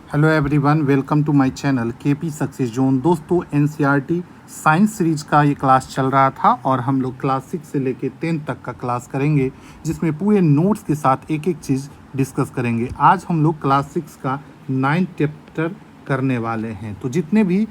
Hello everyone, welcome to my channel KP success zone. दोस्तों, NCERT science series का ये class चल रहा था और हम लोग क्लास 6 से लेके 10 तक का क्लास करेंगे, जिसमें पूरे नोट्स के साथ एक एक चीज़ डिस्कस करेंगे। आज हम लोग क्लास 6 का 9th चैप्टर करने वाले हैं। तो जितने भी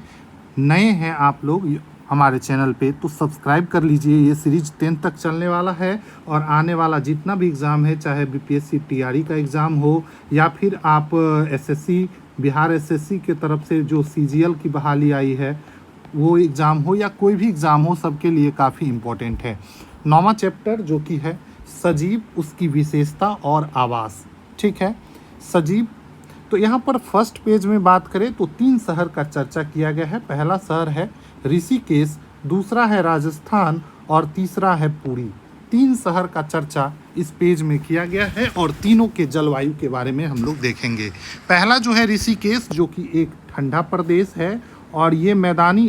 नए हैं आप लोग हमारे चैनल पे, तो सब्सक्राइब कर लीजिए। ये सीरीज 10 तक चलने वाला है और आने वाला जितना भी एग्ज़ाम है, चाहे बीपीएससी टीआरई का एग्ज़ाम हो या फिर आप एसएससी बिहार एसएससी के तरफ से जो सीजीएल की बहाली आई है वो एग्ज़ाम हो या कोई भी एग्ज़ाम हो, सबके लिए काफ़ी इम्पोर्टेंट है। 9वां चैप्टर जो कि है सजीव, उसकी विशेषता और आवास। ठीक है, सजीव। तो यहाँ पर फर्स्ट पेज में बात करें तो 3 शहर का चर्चा किया गया है। पहला शहर है ऋषिकेश, दूसरा है राजस्थान और तीसरा है पुरी। 3 शहर का चर्चा इस पेज में किया गया है और तीनों के जलवायु के बारे में हम लोग देखेंगे। पहला जो है ऋषिकेश, जो कि एक ठंडा प्रदेश है और ये मैदानी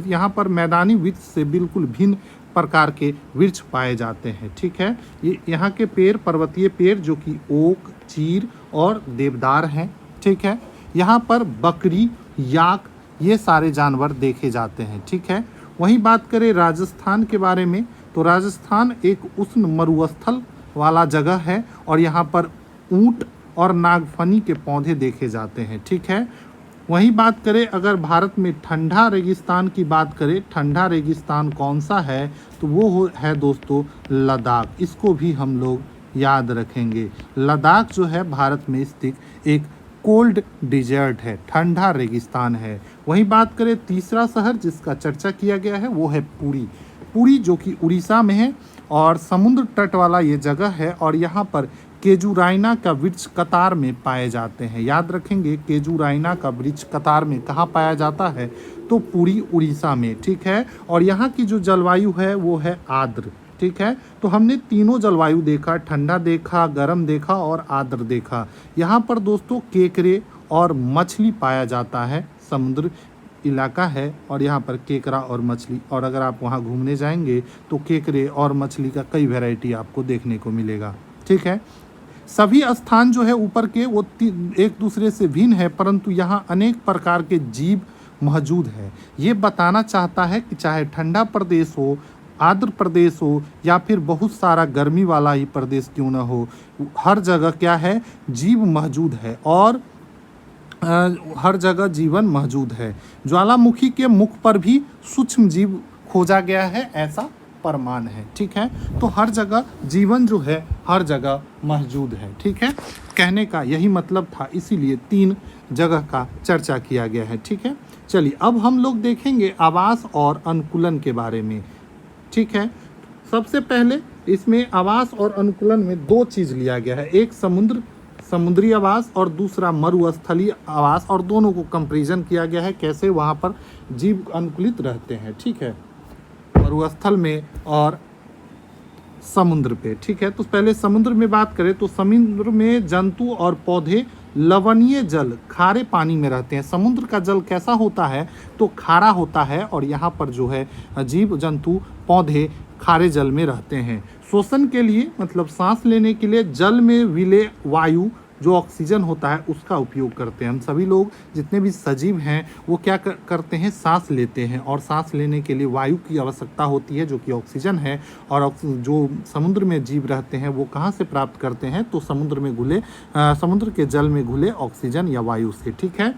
यहाँ पर मैदानी वृक्ष से बिल्कुल भिन्न प्रकार के वृक्ष पाए जाते हैं। ठीक है, ये यहाँ के पेड़ पर्वतीय पेड़ जो कि ओक, चीर और देवदार हैं। ठीक है, यहाँ पर बकरी, याक, ये सारे जानवर देखे जाते हैं। ठीक है, वहीं बात करें राजस्थान के बारे में, तो राजस्थान एक उष्ण मरुस्थल वाला जगह है और यहाँ पर ऊंट और नागफनी के पौधे देखे जाते हैं। ठीक है, वहीं बात करें अगर भारत में ठंडा रेगिस्तान की बात करें, ठंडा रेगिस्तान कौन सा है, तो वो है दोस्तों लद्दाख। इसको भी हम लोग याद रखेंगे। लद्दाख जो है भारत में स्थित एक कोल्ड डिजर्ट है, ठंडा रेगिस्तान है। वहीं बात करें तीसरा शहर जिसका चर्चा किया गया है वो है पुरी। पुरी जो कि उड़ीसा में है और समुद्र तट वाला ये जगह है और यहाँ पर केजुराइना का वृक्ष कतार में पाए जाते हैं। याद रखेंगे, केजुराइना का वृक्ष कतार में कहाँ पाया जाता है, तो पुरी उड़ीसा में। ठीक है, और यहाँ की जो जलवायु है वो है आर्द्र। ठीक है, तो हमने तीनों जलवायु देखा, ठंडा देखा, गर्म देखा और आर्द्र देखा। यहाँ पर दोस्तों केकरे और मछली पाया जाता है, समुद्र इलाका है और यहाँ पर केकरा और मछली, और अगर आप वहाँ घूमने जाएंगे तो केकरे और मछली का कई वैरायटी आपको देखने को मिलेगा। ठीक है, सभी स्थान जो है ऊपर के वो एक दूसरे से भिन्न है, परंतु यहाँ अनेक प्रकार के जीव मौजूद है। ये बताना चाहता है कि चाहे ठंडा प्रदेश हो, आर्द्र प्रदेश हो या फिर बहुत सारा गर्मी वाला ही प्रदेश क्यों न हो, हर जगह क्या है, जीव मौजूद है और हर जगह जीवन मौजूद है। ज्वालामुखी के मुख पर भी सूक्ष्म जीव खोजा गया है, ऐसा प्रमाण है। ठीक है, तो हर जगह जीवन जो है हर जगह मौजूद है। ठीक है, कहने का यही मतलब था, इसीलिए 3 जगह का चर्चा किया गया है। ठीक है, चलिए अब हम लोग देखेंगे आवास और अनुकूलन के बारे में। ठीक है, सबसे पहले इसमें आवास और अनुकूलन में 2 चीज़ लिया गया है, एक समुद्री आवास और दूसरा मरुस्थलीय आवास, और दोनों को कंपैरिजन किया गया है कैसे वहाँ पर जीव अनुकूलित रहते हैं। ठीक है, मरुस्थल में और समुद्र पे। ठीक है, तो पहले समुद्र में बात करें तो समुद्र में जंतु और पौधे लवणीय जल, खारे पानी में रहते हैं। समुद्र का जल कैसा होता है, तो खारा होता है और यहाँ पर जो है जीव जंतु पौधे खारे जल में रहते हैं। श्वसन के लिए मतलब सांस लेने के लिए जल में विलय वायु जो ऑक्सीजन होता है उसका उपयोग करते हैं। हम सभी लोग जितने भी सजीव हैं वो क्या करते हैं, सांस लेते हैं और सांस लेने के लिए वायु की आवश्यकता होती है जो कि ऑक्सीजन है। और जो समुद्र में जीव रहते हैं वो कहाँ से प्राप्त करते हैं, तो समुद्र में घुले समुद्र के जल में घुले ऑक्सीजन या वायु से। ठीक है,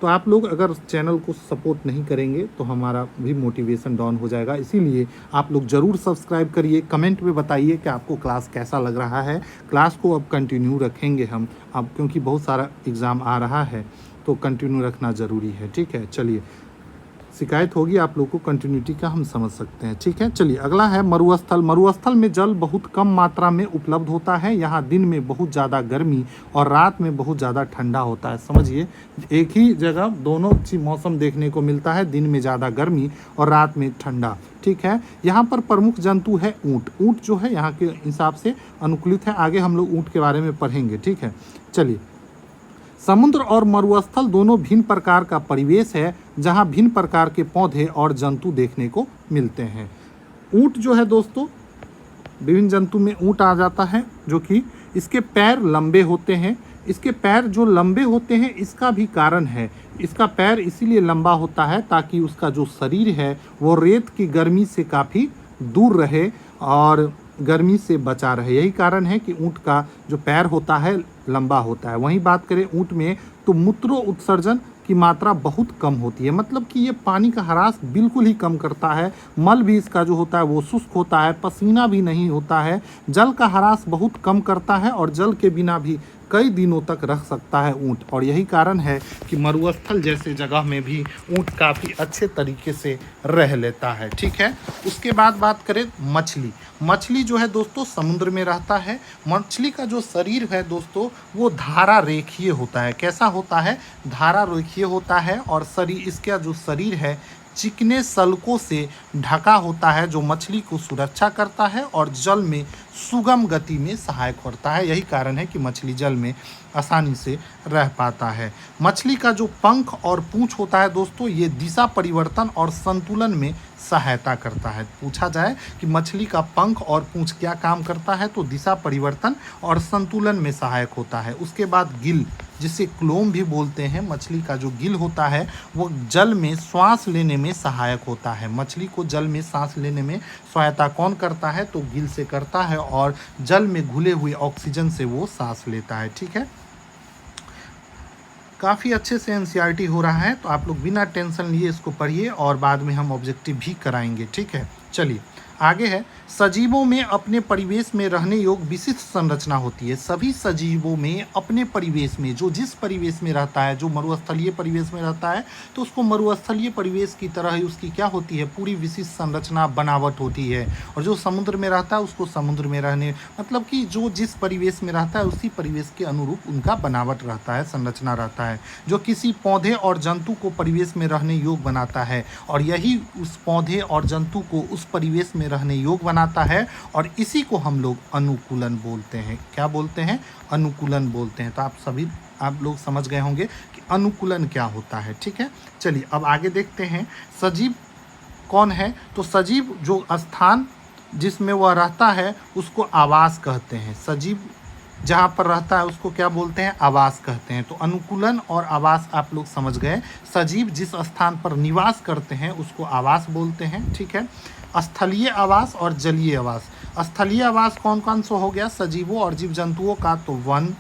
तो आप लोग अगर चैनल को सपोर्ट नहीं करेंगे तो हमारा भी मोटिवेशन डाउन हो जाएगा, इसीलिए आप लोग ज़रूर सब्सक्राइब करिए। कमेंट में बताइए कि आपको क्लास कैसा लग रहा है। क्लास को अब कंटिन्यू रखेंगे हम अब, क्योंकि बहुत सारा एग्ज़ाम आ रहा है तो कंटिन्यू रखना ज़रूरी है। ठीक है, चलिए, शिकायत होगी आप लोग को कंटिन्यूटी का, हम समझ सकते हैं। ठीक है, चलिए अगला है मरुस्थल। मरुस्थल में जल बहुत कम मात्रा में उपलब्ध होता है। यहाँ दिन में बहुत ज़्यादा गर्मी और रात में बहुत ज़्यादा ठंडा होता है। समझिए, एक ही जगह दोनों मौसम देखने को मिलता है, दिन में ज़्यादा गर्मी और रात में ठंडा। ठीक है, यहाँ पर प्रमुख जंतु है ऊँट। ऊँट जो है यहाँ के हिसाब से अनुकूलित है, आगे हम लोग ऊँट के बारे में पढ़ेंगे। ठीक है, चलिए, समुद्र और मरुस्थल दोनों भिन्न प्रकार का परिवेश है जहाँ भिन्न प्रकार के पौधे और जंतु देखने को मिलते हैं। ऊँट जो है दोस्तों, विभिन्न जंतु में ऊँट आ जाता है, जो कि इसके पैर लंबे होते हैं, इसके पैर जो लंबे होते हैं इसका भी कारण है। इसका पैर इसीलिए लंबा होता है ताकि उसका जो शरीर है वो रेत की गर्मी से काफ़ी दूर रहे और गर्मी से बचा रहे। यही कारण है कि ऊँट का जो पैर होता है लंबा होता है। वहीं बात करें ऊँट में तो मूत्रो उत्सर्जन की मात्रा बहुत कम होती है, मतलब कि ये पानी का ह्रास बिल्कुल ही कम करता है। मल भी इसका जो होता है वो शुष्क होता है, पसीना भी नहीं होता है, जल का ह्रास बहुत कम करता है और जल के बिना भी कई दिनों तक रह सकता है ऊँट। और यही कारण है कि मरुस्थल जैसे जगह में भी ऊँट काफ़ी अच्छे तरीके से रह लेता है। ठीक है, उसके बाद बात करें मछली। मछली जो है दोस्तों समुद्र में रहता है। मछली का जो शरीर है दोस्तों वो धारा रेखीय होता है। कैसा होता है? धारा रेखीय होता है और शरीर, इसका जो शरीर है चिकने सल्कों से ढका होता है जो मछली को सुरक्षा करता है और जल में सुगम गति में सहायक होता है। यही कारण है कि मछली जल में आसानी से रह पाता है। मछली का जो पंख और पूंछ होता है दोस्तों ये दिशा परिवर्तन और संतुलन में सहायता करता है। पूछा जाए कि मछली का पंख और पूंछ क्या काम करता है तो दिशा परिवर्तन और संतुलन में सहायक होता है। उसके बाद गिल, जिसे क्लोम भी बोलते हैं, मछली का जो गिल होता है वो जल में श्वास लेने में सहायक होता है। मछली को जल में सांस लेने में सहायता कौन करता है तो गिल से करता है और जल में घुले हुए ऑक्सीजन से वो सांस लेता है। ठीक है, काफ़ी अच्छे से एनसीईआरटी हो रहा है तो आप लोग बिना टेंशन लिए इसको पढ़िए और बाद में हम ऑब्जेक्टिव भी कराएंगे। ठीक है, चलिए आगे है। सजीवों में अपने परिवेश में रहने योग्य विशिष्ट संरचना होती है। सभी सजीवों में अपने परिवेश में, जो जिस परिवेश में रहता है, जो मरुस्थलीय परिवेश में रहता है तो उसको मरुस्थलीय परिवेश की तरह ही उसकी क्या होती है, पूरी विशिष्ट संरचना बनावट होती है। और जो समुद्र में रहता है उसको समुद्र में रहने, मतलब कि जो जिस परिवेश में रहता है उसी परिवेश के अनुरूप उनका बनावट रहता है, संरचना रहता है, जो किसी पौधे और जंतु को परिवेश में रहने योग्य बनाता है और यही उस पौधे और जंतु को उस परिवेश में रहने योग्य बनाता है और इसी को हम लोग अनुकूलन बोलते हैं। क्या बोलते हैं? अनुकूलन बोलते हैं। तो आप लोग समझ गए होंगे कि अनुकूलन क्या होता है। ठीक है, चलिए अब आगे देखते हैं सजीव कौन है। तो सजीव जो स्थान जिसमें वह रहता है उसको आवास कहते हैं। सजीव जहाँ पर रहता है उसको क्या बोलते हैं? आवास कहते हैं। तो अनुकूलन और आवास आप लोग समझ गए। सजीव जिस स्थान पर निवास करते हैं उसको आवास बोलते हैं। ठीक है, स्थलीय आवास और जलीय आवास। स्थलीय आवास कौन कौन सा हो गया? सजीवों और जीव जंतुओं का, तो वन,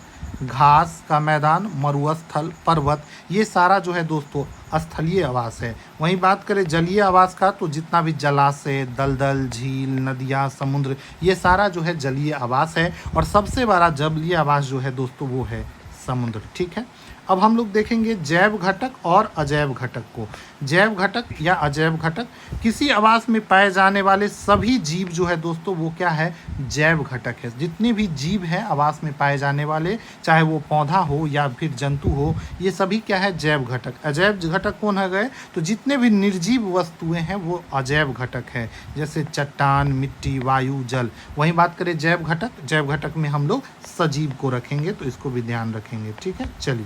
घास का मैदान, मरुस्थल, पर्वत, ये सारा जो है दोस्तों स्थलीय आवास है। वहीं बात करें जलीय आवास का तो जितना भी जलाशय, दलदल, झील, नदियाँ, समुद्र, ये सारा जो है जलीय आवास है। और सबसे बड़ा जलीय आवास जो है दोस्तों वो है समुद्र। ठीक है, अब हम लोग देखेंगे जैव घटक और अजैव घटक को। जैव घटक या अजैव घटक, किसी आवास में पाए जाने वाले सभी जीव जो है दोस्तों वो क्या है? जैव घटक है। जितने भी जीव हैं आवास में पाए जाने वाले, चाहे वो पौधा हो या फिर जंतु हो, ये सभी क्या है? जैव घटक। अजैव घटक कौन है गए? तो जितने भी निर्जीव वस्तुएं हैं वो अजैव घटक है, जैसे चट्टान, मिट्टी, वायु, जल। वहीं बात करें जैव घटक, जैव घटक में हम लोग सजीव को रखेंगे, तो इसको भी ध्यान रखेंगे। ठीक है, चलिए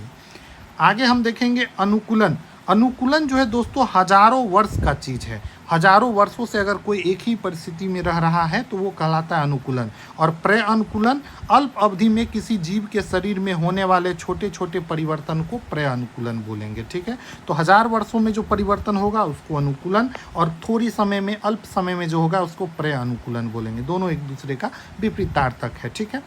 आगे हम देखेंगे अनुकूलन। अनुकूलन जो है दोस्तों हजारों वर्ष का चीज़ है। हजारों वर्षों से अगर कोई एक ही परिस्थिति में रह रहा है तो वो कहलाता है अनुकूलन। और प्रे अनुकूलन, अल्प अवधि में किसी जीव के शरीर में होने वाले छोटे छोटे परिवर्तन को प्रे अनुकूलन बोलेंगे। ठीक है, तो 1000 वर्षों में जो परिवर्तन होगा उसको अनुकूलन और थोड़ी समय में, अल्प समय में जो होगा उसको प्रे अनुकूलन बोलेंगे। दोनों एक दूसरे का विपरीतार्थक है। ठीक है,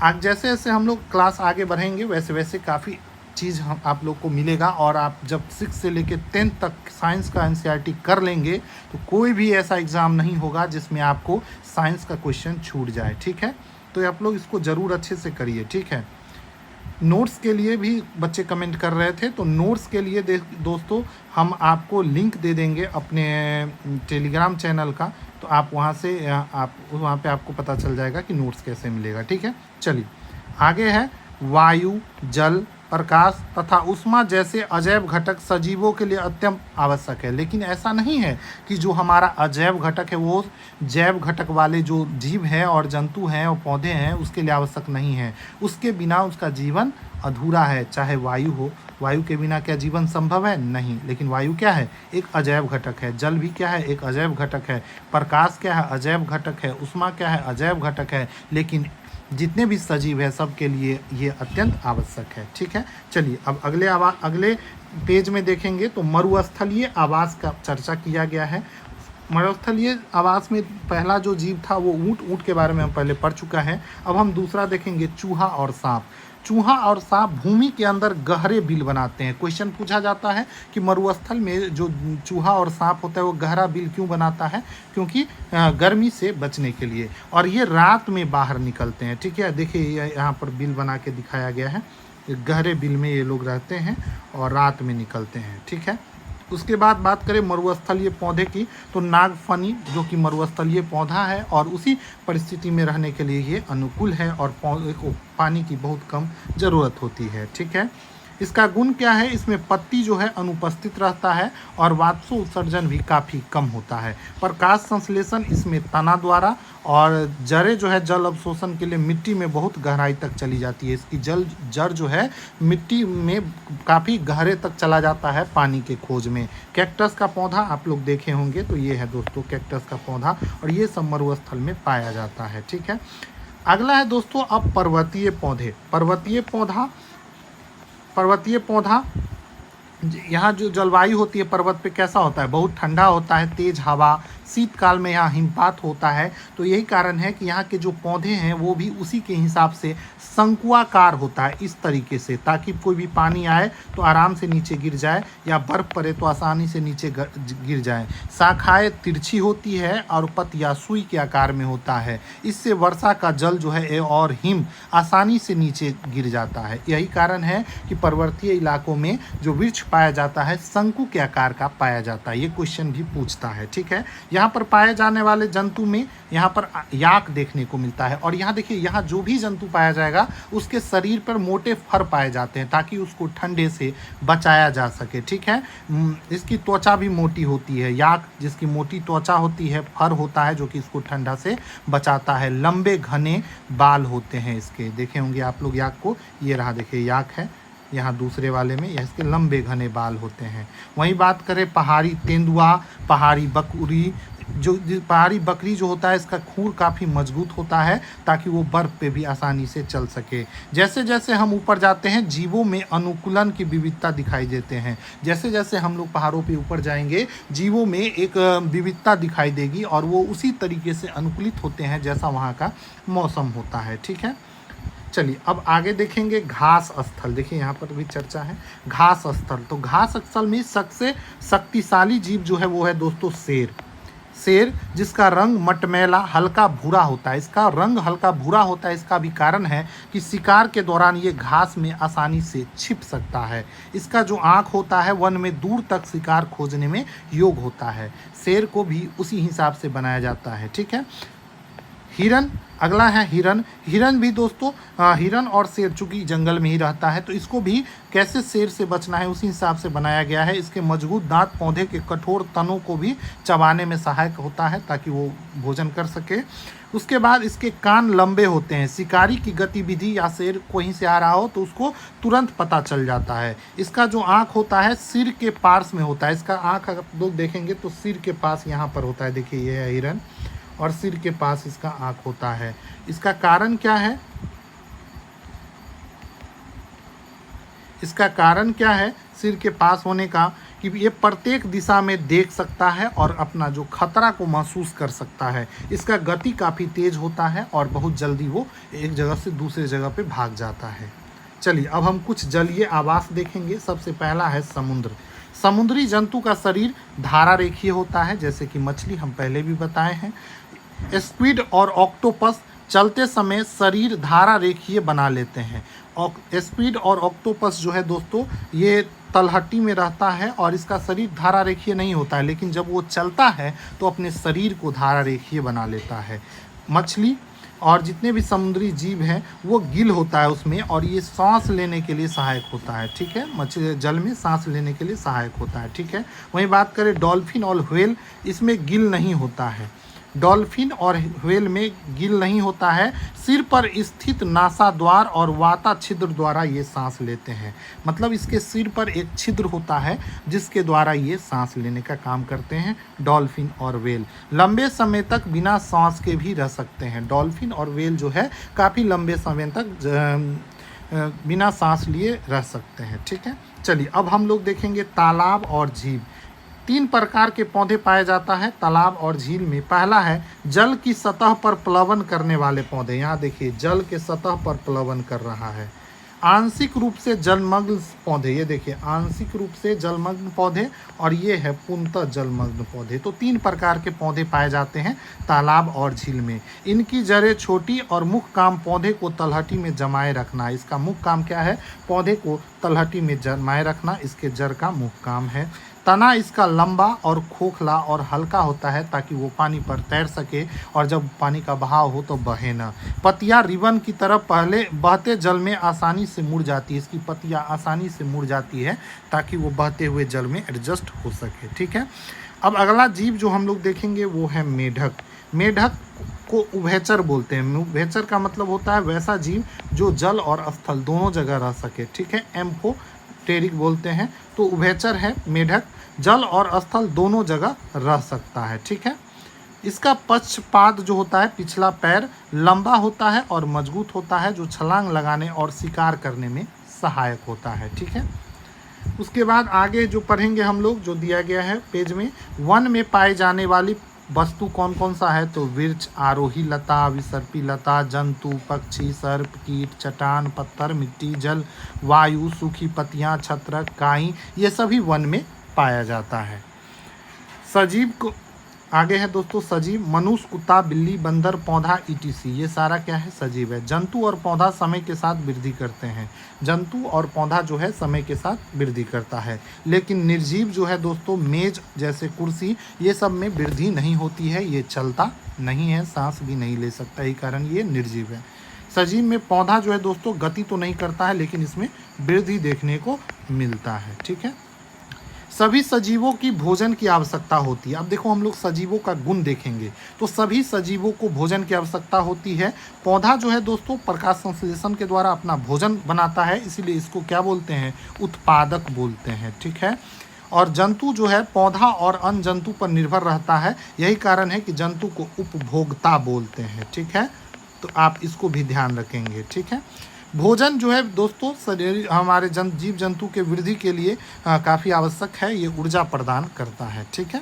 आज जैसे जैसे हम लोग क्लास आगे बढ़ेंगे वैसे वैसे काफ़ी चीज़ हम आप लोग को मिलेगा। और आप जब 6 से लेकर 10 तक साइंस का एनसीईआरटी कर लेंगे तो कोई भी ऐसा एग्ज़ाम नहीं होगा जिसमें आपको साइंस का क्वेश्चन छूट जाए। ठीक है, तो आप लोग इसको ज़रूर अच्छे से करिए। ठीक है, नोट्स के लिए भी बच्चे कमेंट कर रहे थे, तो नोट्स के लिए दोस्तों हम आपको लिंक दे देंगे अपने टेलीग्राम चैनल का, तो आप वहाँ से वहाँ पे आपको पता चल जाएगा कि नोट्स कैसे मिलेगा। ठीक है, चलिए आगे है वायु, जल, प्रकाश तथा ऊष्मा जैसे अजैव घटक सजीवों के लिए अत्यंत आवश्यक है। लेकिन ऐसा नहीं है कि जो हमारा अजैव घटक है वो जैव घटक वाले जो जीव हैं और जंतु हैं और पौधे हैं उसके लिए आवश्यक नहीं है। उसके बिना उसका जीवन अधूरा है। चाहे वायु हो, वायु के बिना क्या जीवन संभव है? नहीं। लेकिन वायु क्या है? एक अजैव घटक है। जल भी क्या है? एक अजैव घटक है। प्रकाश क्या है? अजैव घटक है। ऊष्मा क्या है? अजैव घटक है। लेकिन जितने भी सजीव है सबके लिए ये अत्यंत आवश्यक है। ठीक है, चलिए अब अगले पेज में देखेंगे तो मरुस्थलीय आवास का चर्चा किया गया है। मरुस्थलीय आवास में पहला जो जीव था वो ऊँट के बारे में हम पहले पढ़ चुका है। अब हम दूसरा देखेंगे चूहा और सांप। चूहा और सांप भूमि के अंदर गहरे बिल बनाते हैं। क्वेश्चन पूछा जाता है कि मरुस्थल में जो चूहा और सांप होता है वो गहरा बिल क्यों बनाता है? क्योंकि गर्मी से बचने के लिए, और ये रात में बाहर निकलते हैं। ठीक है, देखिए यहाँ पर बिल बना के दिखाया गया है। गहरे बिल में ये लोग रहते हैं और रात में निकलते हैं। ठीक है, उसके बाद बात करें मरुस्थलीय पौधे की तो नागफनी जो कि मरुस्थलीय पौधा है और उसी परिस्थिति में रहने के लिए ये अनुकूल है और पौधे को पानी की बहुत कम ज़रूरत होती है। ठीक है, इसका गुण क्या है? इसमें पत्ती जो है अनुपस्थित रहता है और वाष्प उत्सर्जन भी काफ़ी कम होता है। प्रकाश संश्लेषण इसमें तना द्वारा, और जड़ें जो है जल अवशोषण के लिए मिट्टी में बहुत गहराई तक चली जाती है। इसकी जड़ जो है मिट्टी में काफ़ी गहरे तक चला जाता है पानी के खोज में। कैक्टस का पौधा आप लोग देखे होंगे, तो ये है दोस्तों कैक्टस का पौधा, और ये सब मरुस्थल में पाया जाता है। ठीक है, अगला है दोस्तों अब पर्वतीय पौधे। पर्वतीय पौधा यहाँ जो जलवायु होती है पर्वत पे कैसा होता है? बहुत ठंडा होता है, तेज़ हवा, शीतकाल में यहाँ हिमपात होता है। तो यही कारण है कि यहाँ के जो पौधे हैं वो भी उसी के हिसाब से शंकुआकार होता है, इस तरीके से, ताकि कोई भी पानी आए तो आराम से नीचे गिर जाए या बर्फ़ पड़े तो आसानी से नीचे गिर जाए। शाखाएँ तिरछी होती है और पत्ती या सुई के आकार में होता है। इससे वर्षा का जल जो है और हिम आसानी से नीचे गिर जाता है। यही कारण है कि पर्वतीय इलाकों में जो वृक्ष पाया जाता है शंकु के आकार का पाया जाता है। ये क्वेश्चन भी पूछता है। ठीक है, यहाँ पर पाए जाने वाले जंतु में यहाँ पर याक देखने को मिलता है, और यहाँ देखिए यहाँ जो भी जंतु पाया जाएगा उसके शरीर पर मोटे फर पाए जाते हैं ताकि उसको ठंडे से बचाया जा सके। ठीक है, इसकी त्वचा भी मोटी होती है। याक जिसकी मोटी त्वचा होती है, फर होता है जो कि इसको ठंडा से बचाता है। लंबे घने बाल होते हैं इसके, देखे होंगे आप लोग याक को, ये रहा देखिए याक है, यहाँ दूसरे वाले में इसके लंबे घने बाल होते हैं। वहीं बात करें पहाड़ी तेंदुआ, पहाड़ी बकरी, जो पहाड़ी बकरी जो होता है इसका खूर काफ़ी मजबूत होता है ताकि वो बर्फ़ पे भी आसानी से चल सके। जैसे जैसे हम ऊपर जाते हैं जीवों में अनुकूलन की विविधता दिखाई देते हैं। जैसे जैसे हम लोग पहाड़ों पे ऊपर जाएंगे जीवों में एक विविधता दिखाई देगी और वो उसी तरीके से अनुकूलित होते हैं जैसा वहाँ का मौसम होता है। ठीक है, चलिए अब आगे देखेंगे घास स्थल। देखिए यहाँ पर भी चर्चा है घास स्थल। तो घास स्थल में सबसे शक्तिशाली जीव जो है वो है दोस्तों शेर, जिसका रंग मटमैला हल्का भूरा होता है। इसका रंग हल्का भूरा होता है, इसका भी कारण है कि शिकार के दौरान ये घास में आसानी से छिप सकता है। इसका जो आँख होता है वन में दूर तक शिकार खोजने में योग होता है। शेर को भी उसी हिसाब से बनाया जाता है। ठीक है, हिरन, अगला है हिरन भी दोस्तों हिरन और शेर चूंकि जंगल में ही रहता है तो इसको भी कैसे शेर से बचना है उसी हिसाब से बनाया गया है। इसके मजबूत दांत पौधे के कठोर तनों को भी चबाने में सहायक होता है ताकि वो भोजन कर सके। उसके बाद इसके कान लंबे होते हैं। शिकारी की गतिविधि या शेर कहीं से आ रहा हो तो उसको तुरंत पता चल जाता है। इसका जो आँख होता है सिर के पार्श्व में होता है। इसका आँख अगर लोग देखेंगे तो सिर के पास यहाँ पर होता है। देखिए ये है हिरन और सिर के पास इसका आँख होता है। इसका कारण क्या है? इसका कारण क्या है सिर के पास होने का? कि ये प्रत्येक दिशा में देख सकता है और अपना जो खतरा को महसूस कर सकता है। इसका गति काफ़ी तेज होता है और बहुत जल्दी वो एक जगह से दूसरे जगह पे भाग जाता है। चलिए अब हम कुछ जलीय आवास देखेंगे। सबसे पहला है समुद्र। समुद्री जंतु का शरीर धारा रेखीय होता है, जैसे कि मछली हम पहले भी बताए हैं। स्क्विड और ऑक्टोपस चलते समय शरीर धारा रेखीय बना लेते हैं। स्क्विड और ऑक्टोपस जो है दोस्तों ये तलहटी में रहता है और इसका शरीर धारा रेखीय नहीं होता है, लेकिन जब वो चलता है तो अपने शरीर को धारा रेखीय बना लेता है। मछली और जितने भी समुद्री जीव हैं वो गिल होता है उसमें और ये सांस लेने के लिए सहायक होता है। ठीक है, मछली जल में सांस लेने के लिए सहायक होता है। ठीक है, वहीं बात करें डॉल्फिन और व्हेल, इसमें गिल नहीं होता है। डॉल्फिन और व्हेल में गिल नहीं होता है, सिर पर स्थित नासा द्वार और वाता छिद्र द्वारा ये सांस लेते हैं। मतलब इसके सिर पर एक छिद्र होता है जिसके द्वारा ये सांस लेने का काम करते हैं डॉल्फिन और व्हेल। लंबे समय तक बिना सांस के भी रह सकते हैं। डॉल्फिन और व्हेल जो है काफ़ी लंबे समय तक बिना सांस लिए रह सकते हैं। ठीक है, चलिए अब हम लोग देखेंगे तालाब और झील। 3 प्रकार के पौधे पाए जाता है तालाब और झील में। पहला है जल की सतह पर प्लवन करने वाले पौधे। यहाँ देखिए जल के सतह पर प्लवन कर रहा है। आंशिक रूप से जलमग्न पौधे, ये देखिए आंशिक रूप से जलमग्न पौधे, और ये है पूर्णतः जलमग्न पौधे। तो 3 प्रकार के पौधे पाए जाते हैं तालाब और झील में। इनकी जड़ें छोटी और मुख्य काम पौधे को तलहटी में जमाए रखना। इसका मुख्य काम क्या है? पौधे को तलहटी में जमाए रखना इसके जड़ का मुख्य काम है। तना इसका लंबा और खोखला और हल्का होता है ताकि वो पानी पर तैर सके और जब पानी का बहाव हो तो बहे ना। पत्तियां रिबन की तरह पहले बहते जल में आसानी से मुड़ जाती है। इसकी पत्तियां आसानी से मुड़ जाती है ताकि वो बहते हुए जल में एडजस्ट हो सके। ठीक है, अब अगला जीव जो हम लोग देखेंगे वो है मेढक। मेढक को उभयचर बोलते हैं। उभयचर का मतलब होता है वैसा जीव जो जल और स्थल दोनों जगह रह सके। ठीक है, एम्फोटेरिक बोलते हैं। तो उभयचर है मेढक, जल और स्थल दोनों जगह रह सकता है। ठीक है, इसका पक्षपाद जो होता है पिछला पैर लंबा होता है और मजबूत होता है जो छलांग लगाने और शिकार करने में सहायक होता है। ठीक है, उसके बाद आगे जो पढ़ेंगे हम लोग जो दिया गया है पेज में, वन में पाए जाने वाली वस्तु कौन कौन सा है? तो वृक्ष, आरोही लता, विसर्पी लता, जंतु, पक्षी, सर्प, कीट, चट्टान, पत्थर, मिट्टी, जल, वायु, सूखी पत्तियां, छत्रक, काई, ये सभी वन में पाया जाता है। सजीव को आगे है दोस्तों सजीव, मनुष्य, कुत्ता, बिल्ली, बंदर, पौधा, ईटीसी, ये सारा क्या है? सजीव है। जंतु और पौधा समय के साथ वृद्धि करते हैं। जंतु और पौधा जो है समय के साथ वृद्धि करता है। लेकिन निर्जीव जो है दोस्तों, मेज जैसे कुर्सी, ये सब में वृद्धि नहीं होती है, ये चलता नहीं है, सांस भी नहीं ले सकता, यही कारण ये निर्जीव है। सजीव में पौधा जो है दोस्तों गति तो नहीं करता है लेकिन इसमें वृद्धि देखने को मिलता है। ठीक है, सभी सजीवों की भोजन की आवश्यकता होती है। अब देखो हम लोग सजीवों का गुण देखेंगे तो सभी सजीवों को भोजन की आवश्यकता होती है। पौधा जो है दोस्तों प्रकाश संश्लेषण के द्वारा अपना भोजन बनाता है, इसीलिए इसको क्या बोलते हैं? उत्पादक बोलते हैं। ठीक है, और जंतु जो है पौधा और अन्य जंतु पर निर्भर रहता है, यही कारण है कि जंतु को उपभोक्ता बोलते हैं। ठीक है, तो आप इसको भी ध्यान रखेंगे। ठीक है, भोजन जो है दोस्तों शरीर हमारे जीव जंतु के वृद्धि के लिए काफ़ी आवश्यक है, ये ऊर्जा प्रदान करता है। ठीक है,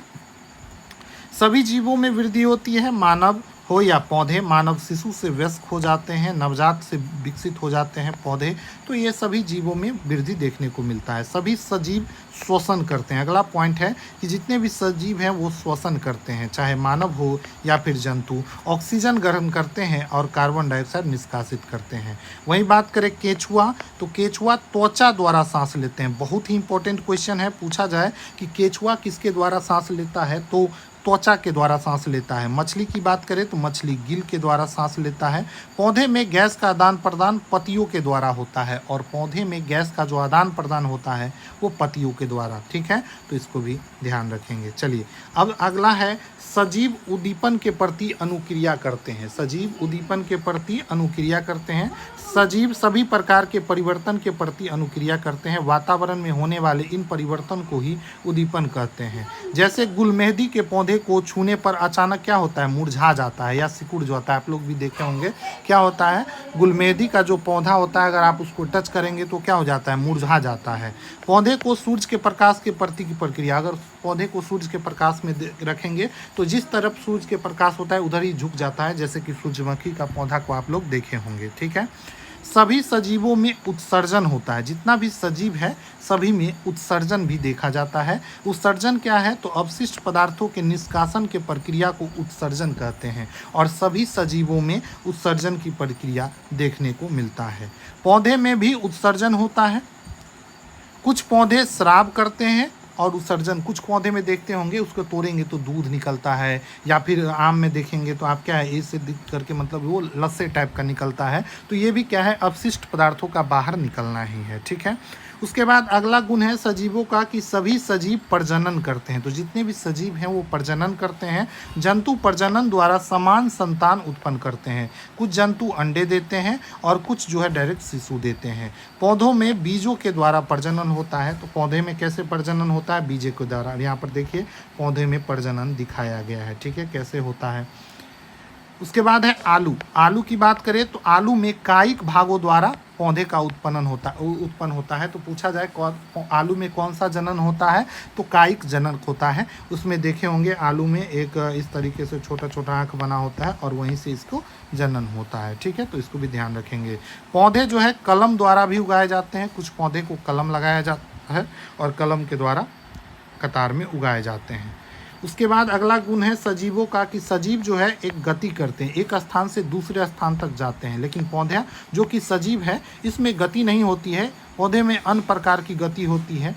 सभी जीवों में वृद्धि होती है, मानव हो या पौधे। मानव शिशु से वयस्क हो जाते हैं, नवजात से विकसित हो जाते हैं पौधे। तो ये सभी जीवों में वृद्धि देखने को मिलता है। सभी सजीव श्वसन करते हैं। अगला पॉइंट है कि जितने भी सजीव हैं वो श्वसन करते हैं, चाहे मानव हो या फिर जंतु। ऑक्सीजन ग्रहण करते हैं और कार्बन डाइऑक्साइड निष्कासित करते हैं। वहीं बात करें केंचुआ, तो केंचुआ त्वचा द्वारा सांस लेते हैं। बहुत ही इंपॉर्टेंट क्वेश्चन है, पूछा जाए कि केंचुआ किसके द्वारा सांस लेता है तो त्वचा के द्वारा सांस लेता है। मछली की बात करें तो मछली गिल के द्वारा सांस लेता है। पौधे में गैस का आदान प्रदान पत्तियों के द्वारा होता है और पौधे में गैस का जो आदान प्रदान होता है वो पत्तियों के द्वारा। ठीक है, तो इसको भी ध्यान रखेंगे। चलिए अब अगला है सजीव उद्दीपन के प्रति अनुक्रिया करते हैं। सजीव उद्दीपन के प्रति अनुक्रिया करते हैं। सजीव सभी प्रकार के परिवर्तन के प्रति अनुक्रिया करते हैं। वातावरण में होने वाले इन परिवर्तन को ही उद्दीपन कहते हैं। जैसे गुलमेहदी के पौधे को छूने पर अचानक क्या होता है? मुरझा जाता है या सिकुड़ जाता है। आप लोग भी देखे होंगे क्या होता है, गुलमेहदी का जो पौधा होता है अगर आप उसको टच करेंगे तो क्या हो जाता है? मुरझा जाता है। पौधे को सूर्य के प्रकाश के प्रति की प्रक्रिया, अगर पौधे को सूर्य के प्रकाश में रखेंगे तो जिस तरफ सूर्य के प्रकाश होता है उधर ही झुक जाता है, जैसे कि सूरजमुखी का पौधा को आप लोग देखे होंगे। ठीक है, सभी सजीवों में उत्सर्जन होता है। जितना भी सजीव है सभी में उत्सर्जन भी देखा जाता है। उत्सर्जन क्या है? तो अवशिष्ट पदार्थों के निष्कासन के प्रक्रिया को उत्सर्जन कहते हैं और सभी सजीवों में उत्सर्जन की प्रक्रिया देखने को मिलता है। पौधे में भी उत्सर्जन होता है। कुछ पौधे स्राव करते हैं और उत्सर्जन, कुछ पौधे में देखते होंगे उसको तोड़ेंगे तो दूध निकलता है, या फिर आम में देखेंगे तो आप क्या है ऐसे दिख करके मतलब वो लस्से टाइप का निकलता है। तो ये भी क्या है? अपशिष्ट पदार्थों का बाहर निकलना ही है। ठीक है, उसके बाद अगला गुण है सजीवों का कि सभी सजीव प्रजनन करते हैं। तो जितने भी सजीव हैं वो प्रजनन करते हैं। जंतु प्रजनन द्वारा समान संतान उत्पन्न करते हैं। कुछ जंतु अंडे देते हैं और कुछ जो है डायरेक्ट शिशु देते हैं। पौधों में बीजों के द्वारा प्रजनन होता है। तो पौधे में कैसे प्रजनन होता है? बीजे के द्वारा। यहाँ पर देखिए पौधे में प्रजनन दिखाया गया है, ठीक है, कैसे होता है। उसके बाद है आलू। आलू की बात करें तो आलू में कायिक भागों द्वारा पौधे का उत्पन्न होता है। तो पूछा जाए आलू में कौन सा जनन होता है? तो कायिक जनन होता है। उसमें देखे होंगे आलू में एक इस तरीके से छोटा छोटा आँख बना होता है और वहीं से इसको जनन होता है, ठीक है, तो इसको भी ध्यान रखेंगे। पौधे जो है कलम द्वारा भी उगाए जाते हैं। कुछ पौधे को कलम लगाया जाता है और कलम के द्वारा कतार में उगाए जाते हैं। उसके बाद अगला गुण है सजीवों का कि सजीव जो है एक गति करते हैं, एक स्थान से दूसरे स्थान तक जाते हैं। लेकिन पौधे जो कि सजीव है इसमें गति नहीं होती है। पौधे में अन्य प्रकार की गति होती है,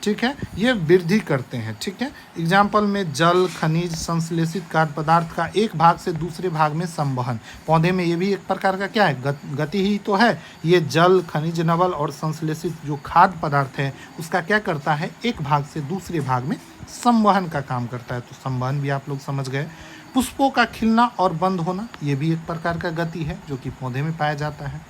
ठीक है, ये वृद्धि करते हैं, ठीक है। एग्जाम्पल में जल, खनिज, संश्लेषित खाद्य पदार्थ का एक भाग से दूसरे भाग में संवहन। पौधे में ये भी एक प्रकार का क्या है? गति ही तो है। ये जल, खनिज नवल और संश्लेषित जो खाद्य पदार्थ है उसका क्या करता है? एक भाग से दूसरे भाग में संवहन का काम करता है। तो संवहन भी आप लोग समझ गए। पुष्पों का खिलना और बंद होना ये भी एक प्रकार का गति है जो कि पौधे में पाया जाता है।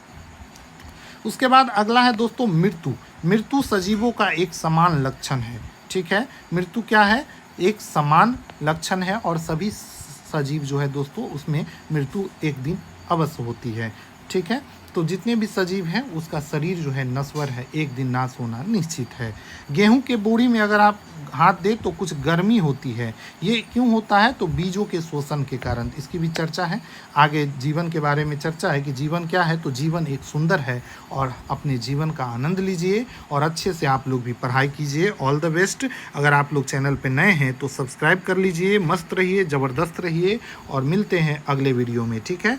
उसके बाद अगला है दोस्तों मृत्यु। मृत्यु सजीवों का एक समान लक्षण है, ठीक है। मृत्यु क्या है? एक समान लक्षण है और सभी सजीव जो है दोस्तों उसमें मृत्यु एक दिन अवश्य होती है, ठीक है। तो जितने भी सजीव हैं उसका शरीर जो है नश्वर है, एक दिन नाश होना निश्चित है। गेहूं के बोरी में अगर आप हाथ दें तो कुछ गर्मी होती है। ये क्यों होता है? तो बीजों के शोषण के कारण। इसकी भी चर्चा है आगे। जीवन के बारे में चर्चा है कि जीवन क्या है। तो जीवन एक सुंदर है और अपने जीवन का आनंद लीजिए और अच्छे से आप लोग भी पढ़ाई कीजिए। All the best. अगर आप लोग चैनल पर नए हैं तो सब्सक्राइब कर लीजिए। मस्त रहिए, ज़बरदस्त रहिए और मिलते हैं अगले वीडियो में, ठीक है।